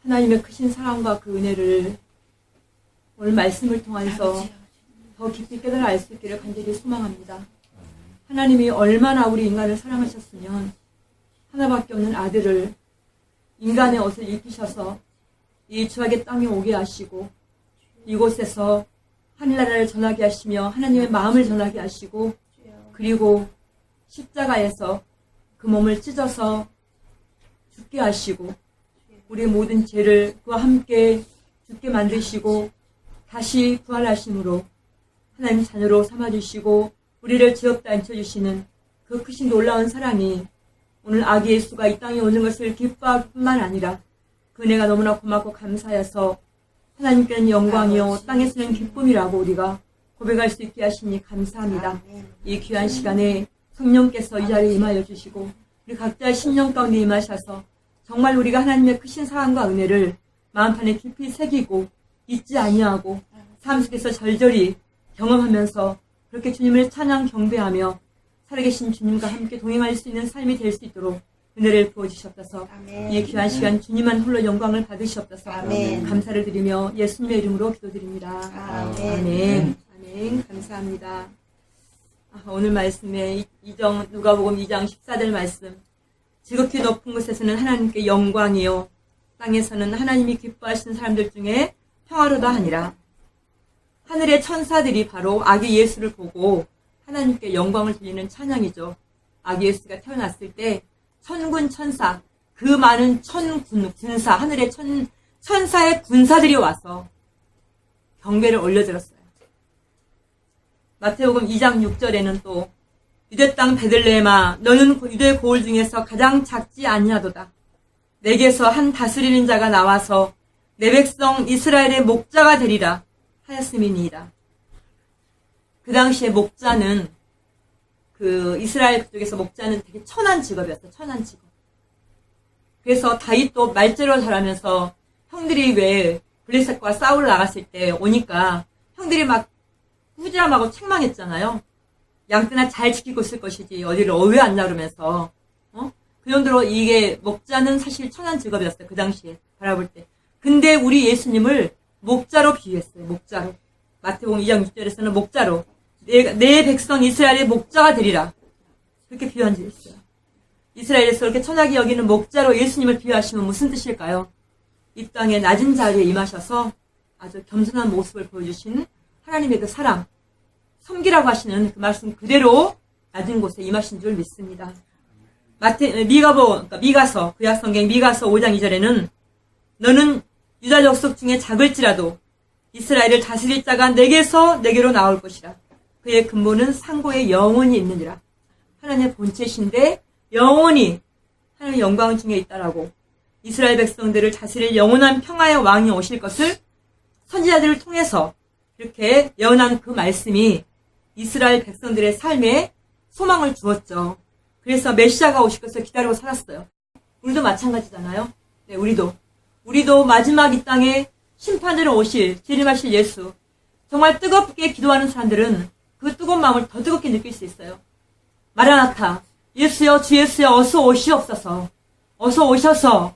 하나님의 크신 사랑과 그 은혜를 오늘 말씀을 통해서 더 깊이 깨달아 알 수 있기를 간절히 소망합니다. 하나님이 얼마나 우리 인간을 사랑하셨으면 하나밖에 없는 아들을 인간의 옷을 입히셔서 이 죄악의 땅에 오게 하시고 이곳에서 하늘나라를 전하게 하시며 하나님의 마음을 전하게 하시고 그리고 십자가에서 그 몸을 찢어서 죽게 하시고 우리의 모든 죄를 그와 함께 죽게 만드시고 다시 부활하심으로 하나님 자녀로 삼아주시고 우리를 죄 없다 앉혀주시는 그 크신 놀라운 사랑이 오늘 아기 예수가 이 땅에 오는 것을 기뻐할 뿐만 아니라 그 은혜가 너무나 고맙고 감사해서 하나님께는 영광이요 땅에서는 기쁨이라고 우리가 고백할 수 있게 하시니 감사합니다. 이 귀한 시간에 성령께서 이 자리에 임하여 주시고 우리 각자의 심령 가운데 임하셔서 정말 우리가 하나님의 크신 사랑과 은혜를 마음판에 깊이 새기고 잊지 아니하고 삶 속에서 절절히 경험하면서 그렇게 주님을 찬양 경배하며 살아계신 주님과 함께 동행할 수 있는 삶이 될 수 있도록 은혜를 부어주시옵소서. 이 귀한 시간 주님만 홀로 영광을 받으시옵소서. 아멘. 감사를 드리며 예수님의 이름으로 기도드립니다. 아멘. 아멘. 아멘. 감사합니다. 오늘 말씀에 누가복음 2장 14절 말씀. 지극히 높은 곳에서는 하나님께 영광이요 땅에서는 하나님이 기뻐하시는 사람들 중에 평화로다 하니라. 하늘의 천사들이 바로 아기 예수를 보고 하나님께 영광을 돌리는 찬양이죠. 아기 예수가 태어났을 때 천군 천사, 그 많은 군사, 하늘의 천사의 군사들이 와서 경배를 올려드렸어요. 마태복음 2장 6절에는 또 유대 땅 베들레헴아 너는 유대 고을 중에서 가장 작지 아니하도다. 내게서 한 다스리는 자가 나와서 내 백성 이스라엘의 목자가 되리라 하였음이니이다. 그 당시에 목자는 그 이스라엘 쪽에서 목자는 되게 천한 직업이었어요. 천한 직업. 그래서 다윗도 말재로 자라면서 형들이 왜 블레셋과 싸우러 나갔을 때 오니까 형들이 막 후지람하고 책망했잖아요. 양떼나 잘 지키고 있을 것이지 어디를 왜 안 나르면서 그 정도로 이게 목자는 사실 천한 직업이었어요. 그 당시에 바라볼 때. 근데 우리 예수님을 목자로 비유했어요. 목자로. 마태복음 2장 6절에서는 목자로 내 백성 이스라엘의 목자가 되리라. 그렇게 비유한 적이 있어요. 이스라엘에서 그렇게 천하게 여기는 목자로 예수님을 비유하시면 무슨 뜻일까요? 이 땅의 낮은 자리에 임하셔서 아주 겸손한 모습을 보여주신 하나님의 그 사랑, 섬기라고 하시는 그 말씀 그대로 낮은 곳에 임하신 줄 믿습니다. 미가서, 구약성경 미가서 5장 2절에는 너는 유다 족속 중에 작을지라도 이스라엘을 다스릴 자가 내게로 나올 것이라. 그의 근본은 상고에 영원히 있느니라. 하나님의 본체신데 영원히 하나님의 영광 중에 있다라고 이스라엘 백성들을 다스릴 영원한 평화의 왕이 오실 것을 선지자들을 통해서 이렇게 예언한 그 말씀이 이스라엘 백성들의 삶에 소망을 주었죠. 그래서 메시아가 오실 것을 기다리고 살았어요. 우리도 마찬가지잖아요. 네, 우리도 마지막 이 땅에 심판으로 오실 재림하실 예수 정말 뜨겁게 기도하는 사람들은 그 뜨거운 마음을 더 뜨겁게 느낄 수 있어요. 마라나타 예수여 주 예수여 어서 오시옵소서. 어서 오셔서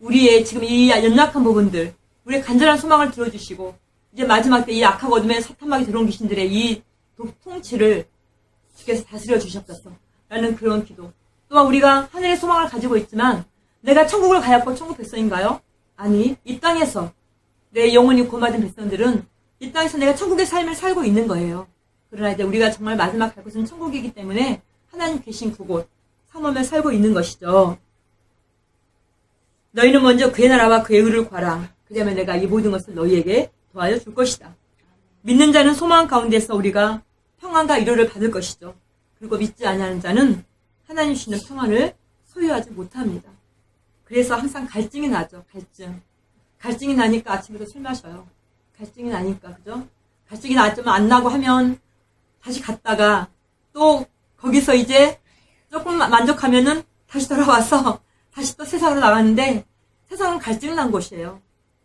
우리의 지금 이 연약한 부분들 우리의 간절한 소망을 들어주시고 이제 마지막 때 이 악하고 어둠의 사탄막이 들어온 귀신들의 이 통치를 주께서 다스려 주셨소서 라는 그런 기도. 또한 우리가 하늘의 소망을 가지고 있지만 내가 천국을 가야고 천국 백성인가요? 아니, 이 땅에서 내 영혼이 고마진 백성들은 이 땅에서 내가 천국의 삶을 살고 있는 거예요. 그러나 이제 우리가 정말 마지막 갈 곳은 천국이기 때문에 하나님 계신 그곳 삼엄에 살고 있는 것이죠. 너희는 먼저 그의 나라와 그의 의를 구하라. 그러면 내가 이 모든 것을 너희에게 도와줘 줄 것이다. 믿는 자는 소망 가운데서 우리가 평안과 위로를 받을 것이죠. 그리고 믿지 아니하는 자는 하나님 주시는 평안을 소유하지 못합니다. 그래서 항상 갈증이 나죠. 갈증이 나니까 아침부터 술 마셔요. 갈증이 나니까, 그죠? 갈증이 나지만 안 나고 하면 다시 갔다가 또 거기서 이제 조금 만족하면은 다시 돌아와서 다시 또 세상으로 나가는데 세상은 갈증이 난 곳이에요.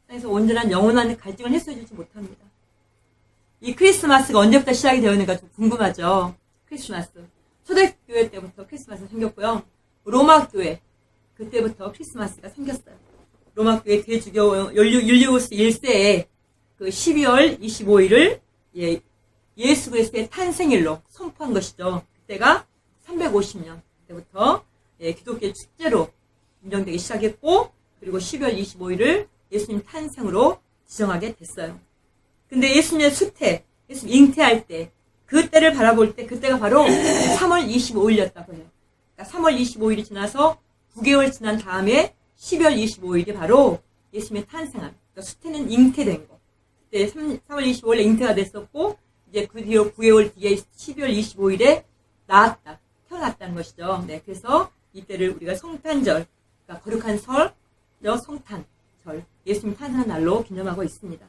그래서 온전한 영원한 갈증을 해소해주지 못합니다. 이 크리스마스가 언제부터 시작이 되었는가 좀 궁금하죠. 크리스마스. 초대교회 때부터 크리스마스가 생겼고요. 로마 교회 그때부터 크리스마스가 생겼어요. 로마교회 대주교 율리우스 1세에 그 12월 25일을 예수 그리스도의 탄생일로 선포한 것이죠. 그때가 350년 때부터 기독교의 축제로 인정되기 시작했고, 그리고 12월 25일을 예수님 탄생으로 지정하게 됐어요. 근데 예수님의 수태, 예수님 잉태할 때, 그때를 바라볼 때, 그때가 바로 3월 25일이었다고 해요. 그러니까 3월 25일이 지나서 9개월 지난 다음에 12월 25일이 바로 예수님의 탄생한, 그러니까 수태는 잉태된 거. 그때 3월 25일에 잉태가 됐었고, 이제 그 뒤로 9개월 뒤에 12월 25일에 나았다, 태어났다는 것이죠. 네, 그래서 이때를 우리가 성탄절, 그러니까 거룩한 설, 성탄절, 예수님 탄생한 날로 기념하고 있습니다.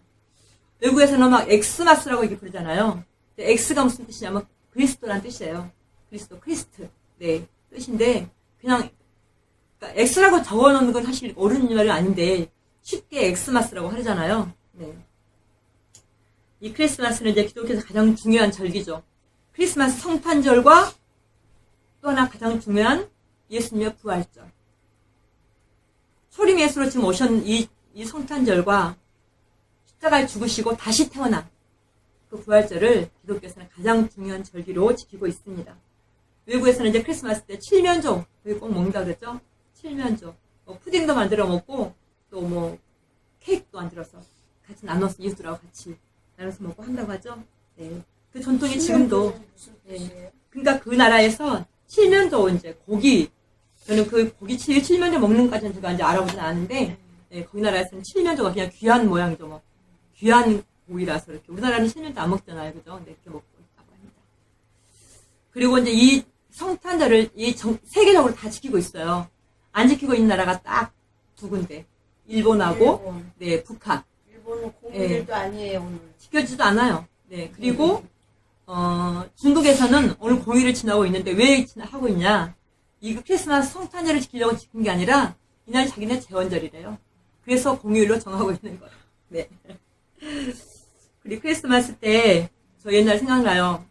외국에서는 막 엑스마스라고 이렇게 부르잖아요. 엑스가 무슨 뜻이냐면 그리스도란 뜻이에요. 그리스도, 크리스트. 네, 뜻인데, 그냥, 그러니까 엑스라고 적어놓는 건 사실 어려운 말이 아닌데, 쉽게 엑스마스라고 하잖아요. 네. 이 크리스마스는 이제 기독교에서 가장 중요한 절기죠. 크리스마스 성탄절과 또 하나 가장 중요한 예수님의 부활절. 초림 예수로 지금 오신 이 성탄절과 십자가에 죽으시고 다시 태어난 그 부활절을 기독교에서는 가장 중요한 절기로 지키고 있습니다. 외국에서는 이제 크리스마스 때 칠면조 꼭 먹는다 그랬죠? 칠면조. 푸딩도 만들어 먹고 또 뭐 케이크도 만들어서 같이 나눠서 이웃들하고 같이 나눠서 먹고 한다고 하죠. 네. 그 전통이 지금도. 네. 그러니까 그 나라에서 칠면조 이제 고기, 저는 그 고기 칠면조 먹는 것까지는 제가 이제 알아보진 않았는데, 네, 거기 나라에서는 칠면조가 그냥 귀한 모양이죠. 뭐 귀한 고기라서 이렇게. 우리나라는 칠면조 안 먹잖아요, 그죠? 네, 이렇게 먹고 있다고 합니다. 그리고 이제 이 성탄절을 세계적으로 다 지키고 있어요. 안 지키고 있는 나라가 딱 두 군데. 일본하고, 네, 북한. 일본은 공휴일도 아니에요, 오늘. 지켜지지도 않아요. 네, 그리고, 중국에서는 오늘 공휴일을 지나고 있는데 왜 하고 있냐? 이거 크리스마스 성탄절을 지키려고 지킨 게 아니라 이날 자기네 재원절이래요. 그래서 공휴일로 정하고 있는 거예요. 네. 그리고 크리스마스 때 저 옛날 생각나요.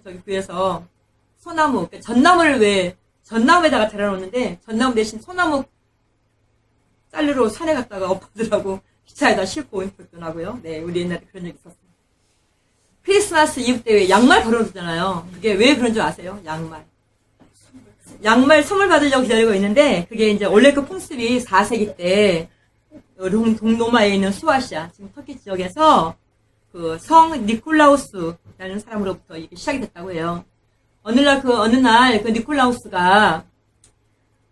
저기 교회에서 소나무, 그러니까 전나무를 전나무에다가 달아놓는데 전나무 대신 소나무 쌀로 산에 갔다가 엎어더라고 기차에다 싣고 온 것도 나고요. 네, 우리 옛날에 그런 적 있었어요. 크리스마스 이브 때 왜 양말 걸어두잖아요. 그게 왜 그런 줄 아세요? 양말 선물 받으려고 기다리고 있는데, 그게 이제 원래 그 풍습이 4세기 때 동로마에 있는 수아시아, 지금 터키 지역에서 그 성 니콜라우스라는 사람으로부터 이게 시작이 됐다고 해요. 어느 날 그 니콜라우스가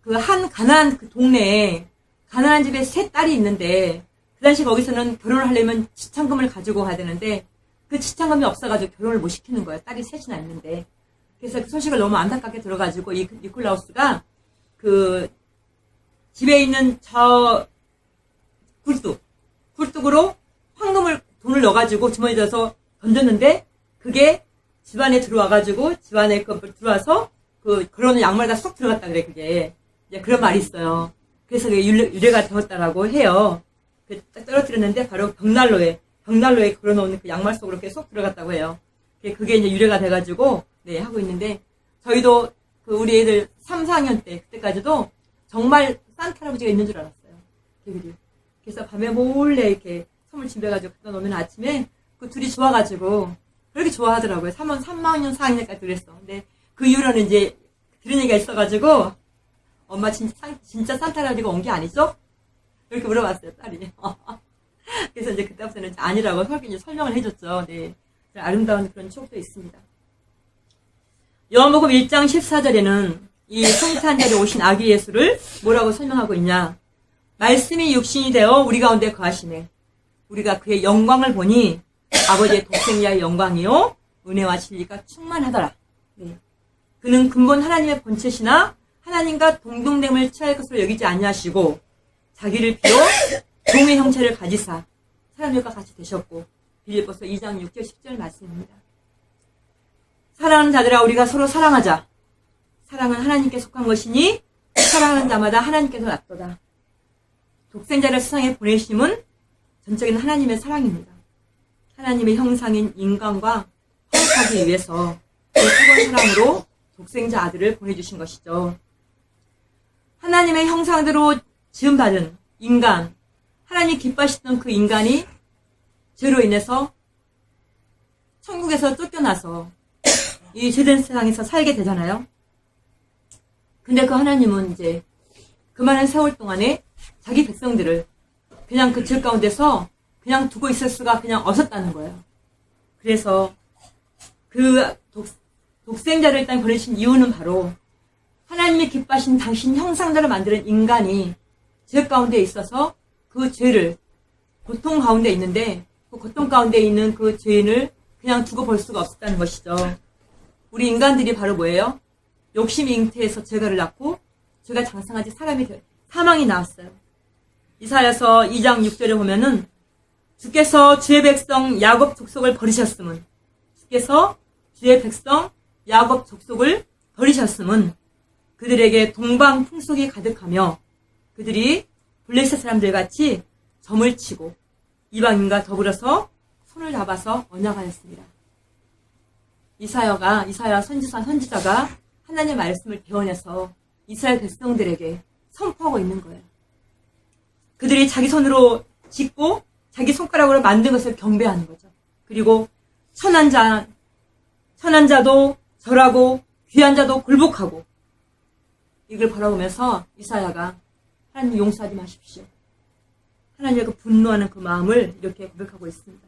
그 한 가난한 그 동네에 가난한 집에 세 딸이 있는데, 그 당시 거기서는 결혼을 하려면 지참금을 가지고 가야 되는데, 그 지참금이 없어가지고 결혼을 못 시키는 거예요. 딸이 셋이나 있는데. 그래서 그 소식을 너무 안타깝게 들어가지고 이 니콜라우스가 그 집에 있는 저 굴뚝으로 돈을 넣어가지고 주머니에 넣어서 던졌는데, 그게 집안에 들어와가지고 집안에 들어와서 그 걸어놓은 양말에 다 쏙 들어갔다 그래. 그게 이제 그런 말이 있어요. 그래서 그게 유래가 되었다라고 해요. 떨어뜨렸는데 바로 벽난로에 걸어놓은 그 양말 속으로 이렇게 쏙 들어갔다고 해요. 그게 이제 유래가 돼가지고, 네, 하고 있는데, 저희도 그 우리 애들 3, 4학년 때, 그때까지도 정말 산타 할아버지가 있는 줄 알았어요. 걔들이. 그래서 밤에 몰래 이렇게 선물 준비해가지고 갖다 놓으면 아침에 그 둘이 좋아가지고, 그렇게 좋아하더라고요. 3학년, 4학년까지 그랬어. 근데 그 이후로는 이제 들은 얘기가 있어가지고, 엄마 진짜 산타 할아버지가 온 게 아니죠? 이렇게 물어봤어요, 딸이. 그래서 이제 그때부터는 아니라고 이제 설명을 해줬죠. 네. 아름다운 그런 추억도 있습니다. 요한복음 1장 14절에는 이 성탄절에 오신 아기 예수를 뭐라고 설명하고 있냐? 말씀이 육신이 되어 우리 가운데 거하시네. 우리가 그의 영광을 보니 아버지의 독생자의 영광이요 은혜와 진리가 충만하더라. 네. 그는 근본 하나님의 본체시나 하나님과 동등됨을 취할 것으로 여기지 아니하시고 자기를 비워 종의 형체를 가지사 사람들과 같이 되셨고, 빌립보서 2장 6절 10절 말씀입니다. 사랑하는 자들아, 우리가 서로 사랑하자. 사랑은 하나님께 속한 것이니 사랑하는 자마다 하나님께서 낫도다. 독생자를 세상에 보내심은 전적인 하나님의 사랑입니다. 하나님의 형상인 인간과 화합하기 위해서 그 뜨거운 사랑으로 독생자 아들을 보내주신 것이죠. 하나님의 형상대로 지음받은 인간, 하나님 기뻐하시던 그 인간이 죄로 인해서 천국에서 쫓겨나서 이 죄된 세상에서 살게 되잖아요. 근데 그 하나님은 이제 그 많은 세월 동안에 자기 백성들을 그냥 그 죄 가운데서 그냥 두고 있을 수가 그냥 없었다는 거예요. 그래서 그 독생자를 일단 보내신 이유는 바로 하나님이 기뻐하신 당신 형상대로 만드는 인간이 죄 가운데 있어서 그 죄를 고통 가운데 있는데 그 고통 가운데 있는 그 죄인을 그냥 두고 볼 수가 없었다는 것이죠. 우리 인간들이 바로 뭐예요? 욕심이 잉태해서 죄가를 낳고 죄가 장성하지 사망이 나왔어요. 이사야서 2장 6절에 보면은 주께서 주의 백성 야곱 족속을 버리셨음은 주께서 주의 백성 야곱 족속을 버리셨음은 그들에게 동방 풍속이 가득하며 그들이 블레셋 사람들 같이 점을 치고 이방인과 더불어서 손을 잡아서 언약하였습니다. 이사야 선지자가 하나님의 말씀을 배워내서 이스라엘 백성들에게 선포하고 있는 거예요. 그들이 자기 손으로 짓고 자기 손가락으로 만든 것을 경배하는 거죠. 그리고 천한 자도 절하고 귀한 자도 굴복하고 이걸 바라보면서 이사야가 하나님 용서하지 마십시오. 하나님의 그 분노하는 그 마음을 이렇게 고백하고 있습니다.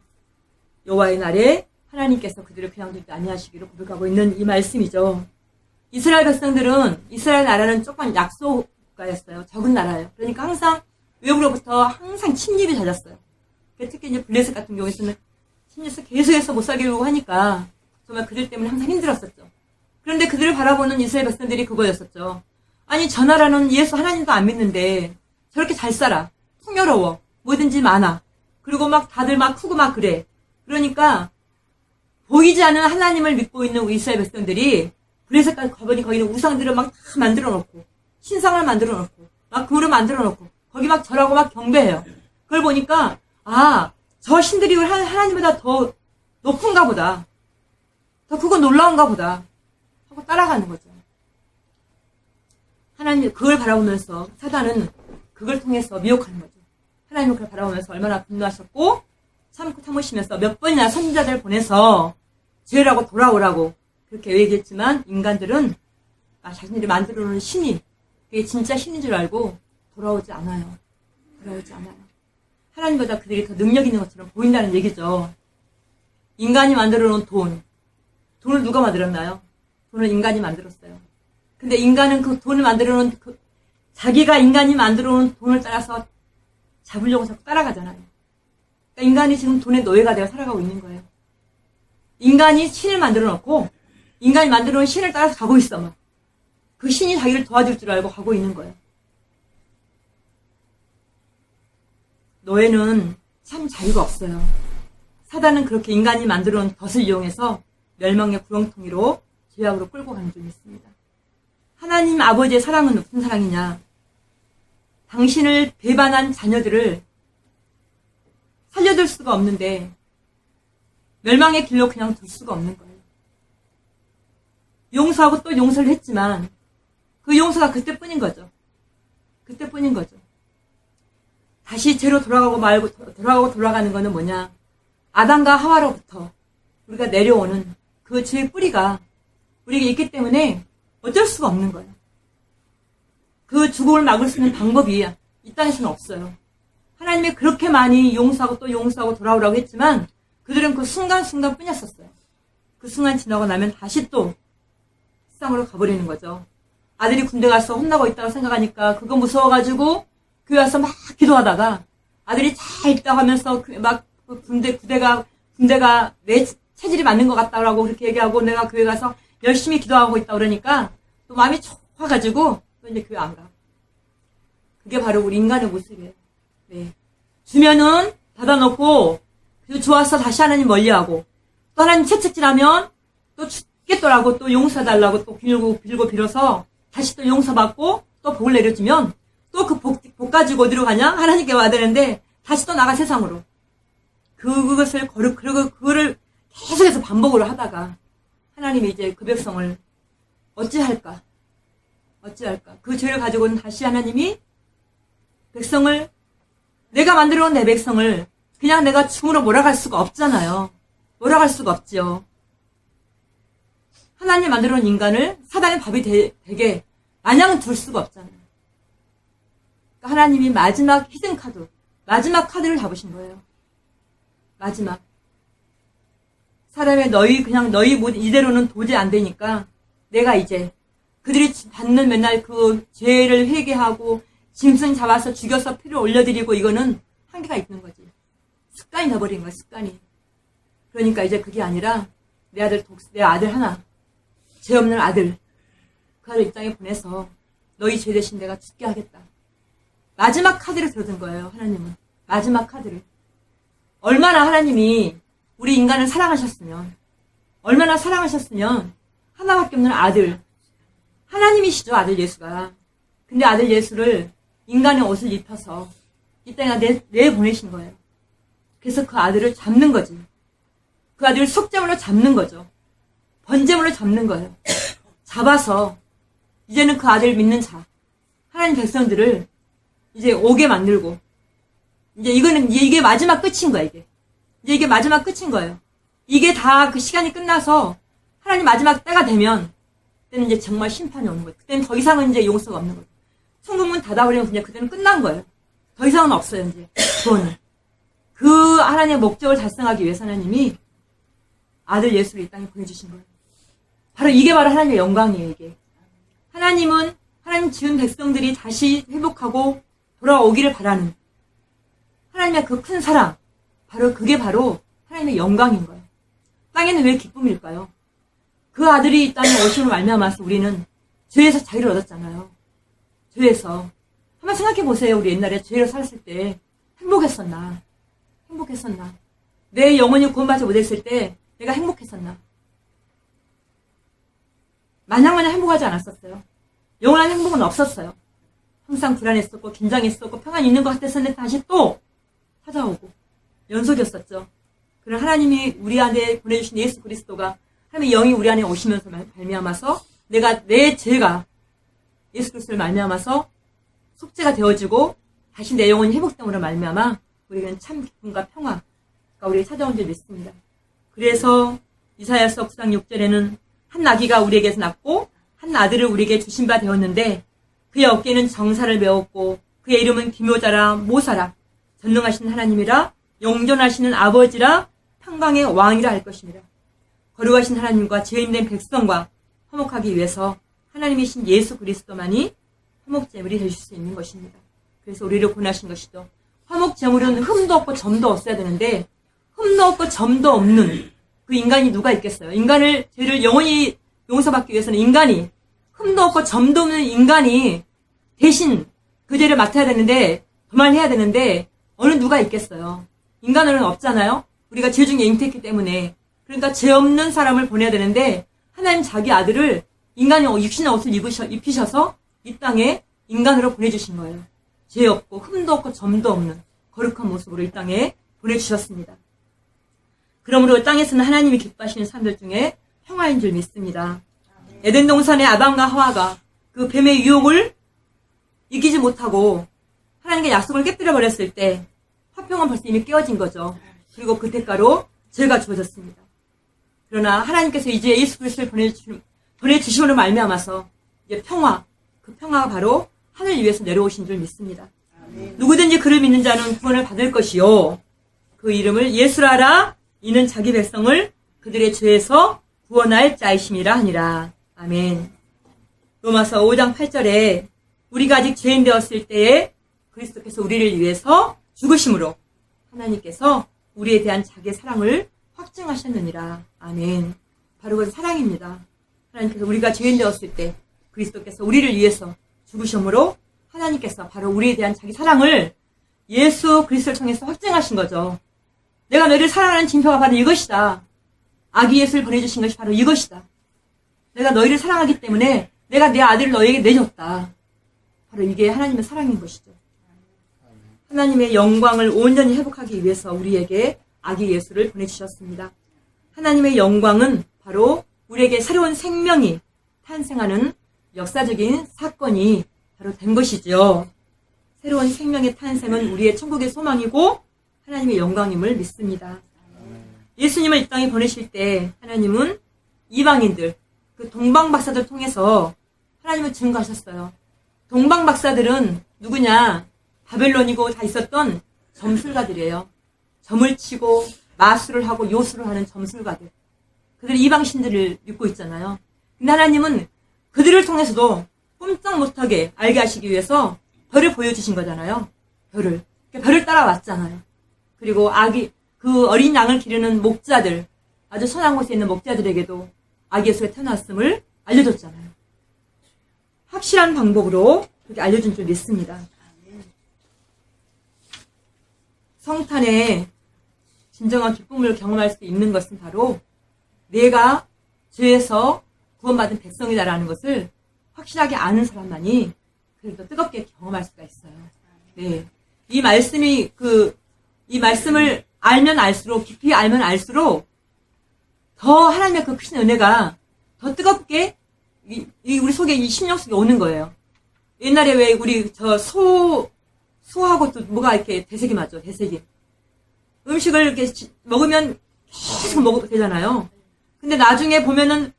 여호와의 날에 하나님께서 그들을 그냥 두지 아니하시기를 고백하고 있는 이 말씀이죠. 이스라엘 백성들은 이스라엘 나라는 조금 약소국가였어요. 적은 나라예요. 그러니까 항상 외부로부터 항상 침입이 잦았어요. 특히 이제 블레셋 같은 경우에는 침입해서 계속해서 못 살게 하니까 정말 그들 때문에 항상 힘들었었죠. 그런데 그들을 바라보는 이스라엘 백성들이 그거였었죠. 아니 저 나라는 예수 하나님도 안 믿는데 저렇게 잘 살아. 풍요로워. 뭐든지 많아. 그리고 막 다들 막 크고 막 그래. 그러니까 보이지 않는 하나님을 믿고 있는 우리 이스라엘 백성들이 블레셋까지 가보니 거기는 우상들을 막 다 만들어 놓고 신상을 만들어 놓고 막 그물을 만들어 놓고 거기 막 절하고 막 경배해요. 그걸 보니까 저 신들이 하나님보다 더 높은가 보다. 더 그거 놀라운가 보다. 하고 따라가는 거죠. 하나님 그걸 바라보면서 사단은 그걸 통해서 미혹하는 거죠. 하나님은 그걸 바라보면서 얼마나 분노하셨고 참으시면서 몇 번이나 선지자들을 보내서 죄라고 돌아오라고 그렇게 얘기했지만 인간들은 자신들이 만들어 놓은 신이 그게 진짜 신인 줄 알고 돌아오지 않아요. 하나님보다 그들이 더 능력 있는 것처럼 보인다는 얘기죠. 인간이 만들어 놓은 돈을 누가 만들었나요? 돈을 인간이 만들었어요. 근데 인간은 그 돈을 만들어 놓은 자기가 인간이 만들어 놓은 돈을 따라서 잡으려고 자꾸 따라가잖아요. 그러니까 인간이 지금 돈의 노예가 되어 살아가고 있는 거예요. 인간이 신을 만들어 놓고 인간이 만들어 놓은 신을 따라서 가고 있어 막. 그 신이 자기를 도와줄 줄 알고 가고 있는 거예요. 노예는 참 자유가 없어요. 사단은 그렇게 인간이 만들어 놓은 덫을 이용해서 멸망의 구렁텅이로 죄악으로 끌고 가는 중이 있습니다. 하나님 아버지의 사랑은 무슨 사랑이냐? 당신을 배반한 자녀들을 살려둘 수가 없는데 멸망의 길로 그냥 둘 수가 없는 거예요. 용서하고 또 용서를 했지만 그 용서가 그때뿐인 거죠. 다시 죄로 돌아가는 거는 뭐냐? 아담과 하와로부터 우리가 내려오는 그 죄의 뿌리가 우리에게 있기 때문에 어쩔 수가 없는 거예요. 그 죽음을 막을 수 있는 방법이 이 땅에서는 없어요. 하나님이 그렇게 많이 용서하고 또 용서하고 돌아오라고 했지만 그들은 그 순간순간 뿐이었었어요. 그 순간 지나고 나면 다시 또 세상으로 가버리는 거죠. 아들이 군대 가서 혼나고 있다고 생각하니까 그거 무서워가지고 교회 와서 막 기도하다가 아들이 잘 있다고 하면서 막 군대가 내 체질이 맞는 것 같다라고 그렇게 얘기하고 내가 교회 가서 열심히 기도하고 있다 그러니까 또 마음이 좋아가지고 또 이제 교회 안 가. 그게 바로 우리 인간의 모습이에요. 네. 주면은 받아놓고 그리고 좋아서 다시 하나님 멀리하고 또 하나님 채찍질하면 또 죽겠더라고 또 용서해달라고 또 빌고 빌어서 다시 또 용서받고 또 복을 내려주면 또 그 복 가지고 어디로 가냐? 하나님께 와야 되는데 다시 또 나가 세상으로. 그거를 계속해서 반복으로 하다가 하나님이 이제 그 백성을 어찌할까? 그 죄를 가지고는 다시 하나님이 백성을 내가 만들어 온 내 백성을 그냥 내가 죽음으로 몰아갈 수가 없잖아요. 몰아갈 수가 없죠. 하나님 만들어 온 인간을 사단의 밥이 되게 마냥 둘 수가 없잖아요. 그러니까 하나님이 마지막 히든카드, 마지막 카드를 잡으신 거예요. 마지막. 사람의 너희 이대로는 도저히 안 되니까 내가 이제 그들이 받는 맨날 그 죄를 회개하고 짐승 잡아서 죽여서 피를 올려드리고 이거는 한계가 있는 거지. 습관이 돼버린 거야, 습관이. 그러니까 이제 그게 아니라 내 아들 하나, 죄 없는 아들, 그 아들 이 땅에 보내서 너희 죄 대신 내가 죽게 하겠다. 마지막 카드를 들어준 거예요, 하나님은. 마지막 카드를. 얼마나 하나님이 우리 인간을 사랑하셨으면, 얼마나 사랑하셨으면 하나밖에 없는 아들, 하나님이시죠, 아들 예수가. 근데 아들 예수를 인간의 옷을 입혀서 이 땅에 내보내신 거예요. 그래서 그 아들을 잡는 거지. 그 아들을 속죄물로 잡는 거죠. 번제물로 잡는 거예요. 잡아서 이제는 그 아들을 믿는 자, 하나님 백성들을 이제 오게 만들고, 이게 마지막 끝인 거야, 이게. 이게 마지막 끝인 거예요. 이게 다 그 시간이 끝나서 하나님 마지막 때가 되면 그때는 이제 정말 심판이 오는 거예요. 그때는 더 이상은 이제 용서가 없는 거예요. 천국문 닫아버리면 그냥 그때는 끝난 거예요. 더 이상은 없어요, 이제. 그거는. 그 하나님의 목적을 달성하기 위해서 하나님이 아들 예수를 이 땅에 보내주신 거예요. 이게 바로 하나님의 영광이에요, 이게. 하나님은 하나님 지은 백성들이 다시 회복하고 돌아오기를 바라는 하나님의 그 큰 사랑, 그게 바로 하나님의 영광인 거예요. 땅에는 왜 기쁨일까요? 그 아들이 이 땅에 오심으로 말미암아서 우리는 죄에서 자유를 얻었잖아요. 죄에서. 한번 생각해 보세요. 우리 옛날에 죄로 살았을 때 행복했었나? 내 영혼이 구원받지 못했을 때 내가 행복했었나? 마냥 행복하지 않았었어요. 영원한 행복은 없었어요. 항상 불안했었고 긴장했었고 평안이 있는 것 같았었는데 다시 또 찾아오고 연속이었었죠. 그런 하나님이 우리 안에 보내주신 예수 그리스도가 하나님의 영이 우리 안에 오시면서 말미암아서 내 죄가 예수 그리스도를 말미암아서 속죄가 되어지고 다시 내 영혼이 회복됨으로 말미암아 우리는 참 기쁨과 평화가 우리에게 찾아온 줄 믿습니다. 그래서 이사야서 9장 6절에는 한 아기가 우리에게서 낳고 한 아들을 우리에게 주신 바 되었는데 그의 어깨는 정사를 메웠고 그의 이름은 기묘자라 모사라 전능하신 하나님이라 영존하시는 아버지라 평강의 왕이라 할 것입니다. 거룩하신 하나님과 죄인된 백성과 화목하기 위해서 하나님이신 예수 그리스도만이 화목제물이 되실 수 있는 것입니다. 그래서 우리를 권하신 것이죠. 화목제물은 흠도 없고 점도 없어야 되는데 흠도 없고 점도 없는 그 인간이 누가 있겠어요? 죄를 영원히 용서받기 위해서는 인간이 흠도 없고 점도 없는 인간이 대신 그 죄를 맡아야 되는데 도말해야 되는데 어느 누가 있겠어요? 인간은 없잖아요. 우리가 죄 중에 잉태했기 때문에. 그러니까 죄 없는 사람을 보내야 되는데 하나님 자기 아들을 인간의 육신의 옷을 입히셔서 이 땅에 인간으로 보내주신 거예요. 죄 없고 흠도 없고 점도 없는 거룩한 모습으로 이 땅에 보내주셨습니다. 그러므로 땅에서는 하나님이 기뻐하시는 사람들 중에 평화인 줄 믿습니다. 에덴 동산의 아담과 하와가 그 뱀의 유혹을 이기지 못하고 하나님께 약속을 깨뜨려 버렸을 때 화평은 벌써 이미 깨어진 거죠. 그리고 그 대가로 죄가 주어졌습니다. 그러나 하나님께서 이제 예수 그리스도를 보내주심으로 말미암아서 이제 그 평화가 바로 하늘 위에서 내려오신 줄 믿습니다. 누구든지 그를 믿는 자는 구원을 받을 것이요 그 이름을 예수라라 이는 자기 백성을 그들의 죄에서 구원할 자이심이라 하니라. 아멘. 로마서 5장 8절에 우리가 아직 죄인 되었을 때에 그리스도께서 우리를 위해서 죽으심으로 하나님께서 우리에 대한 자기의 사랑을 확증하셨느니라. 아멘. 바로 그 사랑입니다. 하나님께서 우리가 죄인 되었을 때 그리스도께서 우리를 위해서 죽으심으로 하나님께서 바로 우리에 대한 자기 사랑을 예수 그리스도를 통해서 확증하신 거죠. 내가 너희를 사랑하는 징표가 바로 이것이다. 아기 예수를 보내주신 것이 바로 이것이다. 내가 너희를 사랑하기 때문에 내가 내 아들을 너희에게 내줬다. 바로 이게 하나님의 사랑인 것이죠. 하나님의 영광을 온전히 회복하기 위해서 우리에게 아기 예수를 보내주셨습니다. 하나님의 영광은 바로 우리에게 새로운 생명이 탄생하는 역사적인 사건이 바로 된 것이죠. 새로운 생명의 탄생은 우리의 천국의 소망이고 하나님의 영광임을 믿습니다. 예수님을 이 땅에 보내실 때 하나님은 이방인들, 그 동방박사들 통해서 하나님을 증거하셨어요. 동방박사들은 누구냐? 바벨론이고 다 있었던 점술가들이에요. 점을 치고 마술을 하고 요술을 하는 점술가들. 그들이 이방신들을 믿고 있잖아요. 근데 하나님은 그들을 통해서도 꼼짝 못하게 알게 하시기 위해서 별을 보여주신 거잖아요. 별을 따라왔잖아요. 그리고 그 어린 양을 기르는 목자들, 아주 선한 곳에 있는 목자들에게도 아기 예수가 태어났음을 알려줬잖아요. 확실한 방법으로 그렇게 알려준 줄 믿습니다. 성탄에 진정한 기쁨을 경험할 수 있는 것은 바로 내가 죄에서 구원받은 백성이다라는 것을 확실하게 아는 사람만이 그래도 뜨겁게 경험할 수가 있어요. 네. 이 말씀을 알면 알수록, 깊이 알면 알수록 더 하나님의 그 크신 은혜가 더 뜨겁게 우리 속에 이 심령 속에 오는 거예요. 옛날에 왜 우리 소하고 또 뭐가 이렇게 되새김하죠, 되새김. 음식을 이렇게 먹으면 계속 먹어도 되잖아요. 근데 나중에 보면은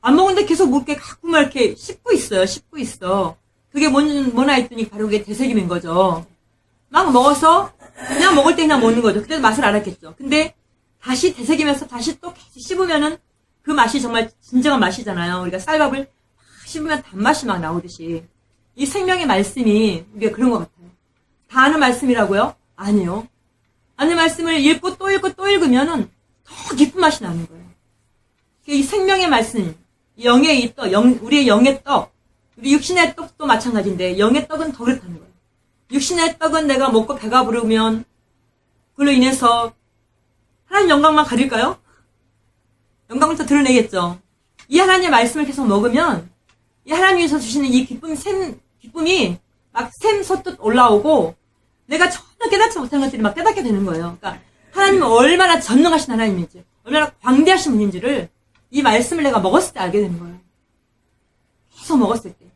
안 먹는데 계속 이렇게 가끔만 이렇게 씹고 있어. 그게 뭐나 했더니 바로 그게 되새김인 거죠. 막 먹어서 그냥 먹을 때 그냥 먹는 거죠. 그때도 맛을 알았겠죠. 근데 다시 되새기면서 다시 또 계속 씹으면은 그 맛이 정말 진정한 맛이잖아요. 우리가 쌀밥을 막 씹으면 단맛이 막 나오듯이. 이 생명의 말씀이 우리가 그런 것 같아요. 다 아는 말씀이라고요? 아니요. 아는 말씀을 읽고 또 읽으면은 더 깊은 맛이 나는 거예요. 이 생명의 말씀, 영의 떡, 우리의 영의 떡, 우리 육신의 떡도 마찬가지인데 영의 떡은 더 그렇다는 거예요. 육신의 떡은 내가 먹고 배가 부르면 그걸로 인해서 하나님 영광만 가릴까요? 영광을 더 드러내겠죠. 이 하나님의 말씀을 계속 먹으면 이 하나님께서 주시는 이 기쁨이 막 샘솟듯 올라오고 내가 전혀 깨닫지 못한 것들이 막 깨닫게 되는 거예요. 그러니까 하나님은 얼마나 전능하신 하나님인지, 얼마나 광대하신 분인지를 이 말씀을 내가 먹었을 때 알게 되는 거예요. 계속 먹었을 때.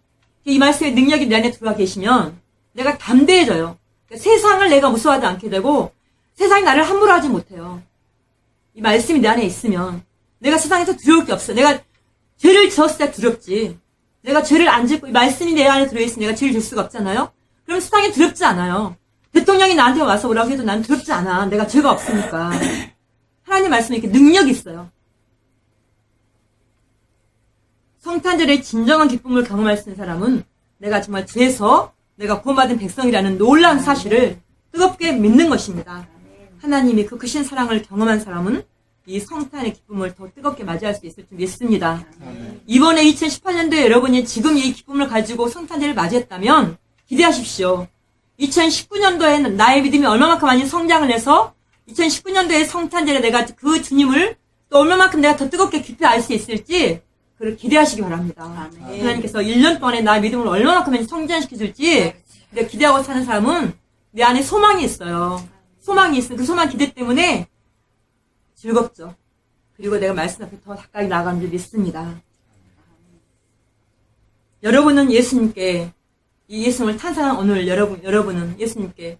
이 말씀의 능력이 내 안에 들어와 계시면 내가 담대해져요. 그러니까 세상을 내가 무서워하지 않게 되고 세상이 나를 함부로 하지 못해요. 이 말씀이 내 안에 있으면 내가 세상에서 두려울 게 없어요. 내가 죄를 지었을 때 두렵지. 내가 죄를 안 짓고 이 말씀이 내 안에 들어있으면 내가 죄를 질 수가 없잖아요. 그럼 세상에 두렵지 않아요. 대통령이 나한테 와서 뭐라고 해도 난 두렵지 않아. 내가 죄가 없으니까. 하나님 말씀에 이렇게 능력이 있어요. 성탄절의 진정한 기쁨을 경험할 수 있는 사람은 내가 정말 죄에서 내가 구원받은 백성이라는 놀라운 사실을 뜨겁게 믿는 것입니다. 하나님이 그 크신 사랑을 경험한 사람은 이 성탄의 기쁨을 더 뜨겁게 맞이할 수 있을 줄 믿습니다. 이번에 2018년도에 여러분이 지금 이 기쁨을 가지고 성탄절을 맞이했다면 기대하십시오. 2019년도에 나의 믿음이 얼마만큼 많이 성장을 해서 2019년도에 성탄절에 내가 그 주님을 또 얼마만큼 내가 더 뜨겁게 깊이 알 수 있을지 그걸 기대하시기 바랍니다. 아멘. 하나님께서 1년 동안에 나의 믿음을 얼마만큼 많이 성장시켜줄지 내가 기대하고 사는 사람은 내 안에 소망이 있어요. 소망이 있어요. 그 소망 기대 때문에 즐겁죠. 그리고 내가 말씀 앞에 더 가까이 나아가는 줄 믿습니다. 여러분은 예수님께 이 예수님을 탄생한 오늘 여러분은 예수님은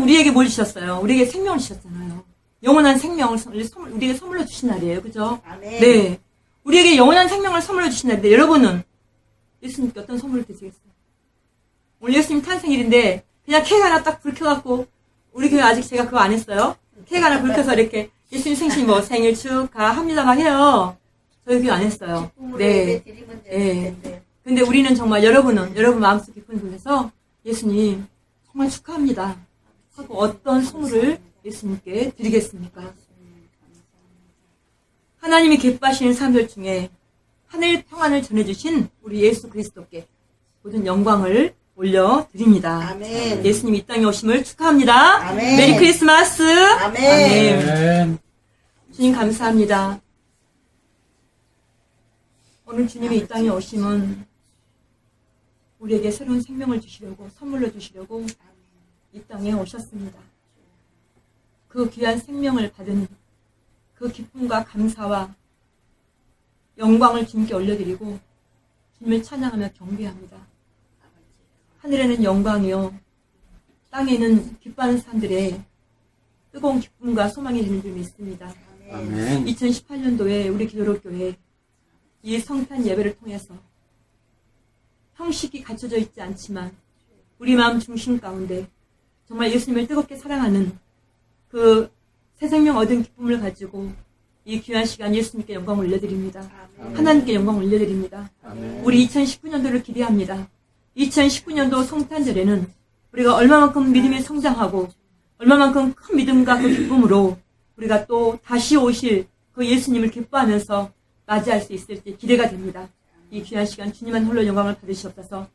우리에게 뭘 주셨어요? 우리에게 생명을 주셨잖아요. 영원한 생명을 우리에게 선물로 주신 날이에요. 그죠? 아멘. 네. 우리에게 영원한 생명을 선물로 주신 날인데 여러분은 예수님께 어떤 선물을 드리겠어요? 오늘 예수님 탄생일인데 그냥 케이크 하나 딱 불 켜갖고 우리 교회 아직 제가 그거 안 했어요. 케이크 하나 불 켜서 이렇게 예수님 생신 생일 축하합니다 막 해요. 저희 교회 안 했어요. 네. 드리면 네. 될 텐데. 근데 우리는 정말 여러분 마음속 깊은 곳에서 예수님 정말 축하합니다 하고 어떤 선물을 예수님께 드리겠습니까? 하나님이 기뻐하시는 사람들 중에 하늘 평안을 전해주신 우리 예수 그리스도께 모든 영광을 올려드립니다. 아멘. 예수님 이 땅에 오심을 축하합니다. 아멘. 메리 크리스마스. 아멘. 아멘. 주님 감사합니다. 오늘 주님이 이 땅에 오심은 우리에게 새로운 생명을 주시려고 선물로 주시려고 이 땅에 오셨습니다. 그 귀한 생명을 받은 그 기쁨과 감사와 영광을 주님께 올려드리고 주님을 찬양하며 경배합니다. 하늘에는 영광이요 땅에는 기뻐하는 사람들의 뜨거운 기쁨과 소망이 있는 줄 믿습니다. 아멘. 2018년도에 우리 기도로교회 이 성탄 예배를 통해서 형식이 갖춰져 있지 않지만 우리 마음 중심 가운데 정말 예수님을 뜨겁게 사랑하는 그 새 생명 얻은 기쁨을 가지고 이 귀한 시간 예수님께 영광 올려드립니다. 하나님께 영광 올려드립니다. 아멘. 우리 2019년도를 기대합니다. 2019년도 성탄절에는 우리가 얼마만큼 믿음이 성장하고 얼마만큼 큰 믿음과 그 기쁨으로 우리가 또 다시 오실 그 예수님을 기뻐하면서 맞이할 수 있을지 기대가 됩니다. 이 귀한 시간 주님만 홀로 영광을 받으시옵소서.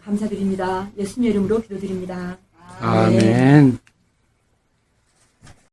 감사드립니다. 예수님의 이름으로 기도드립니다. 아멘.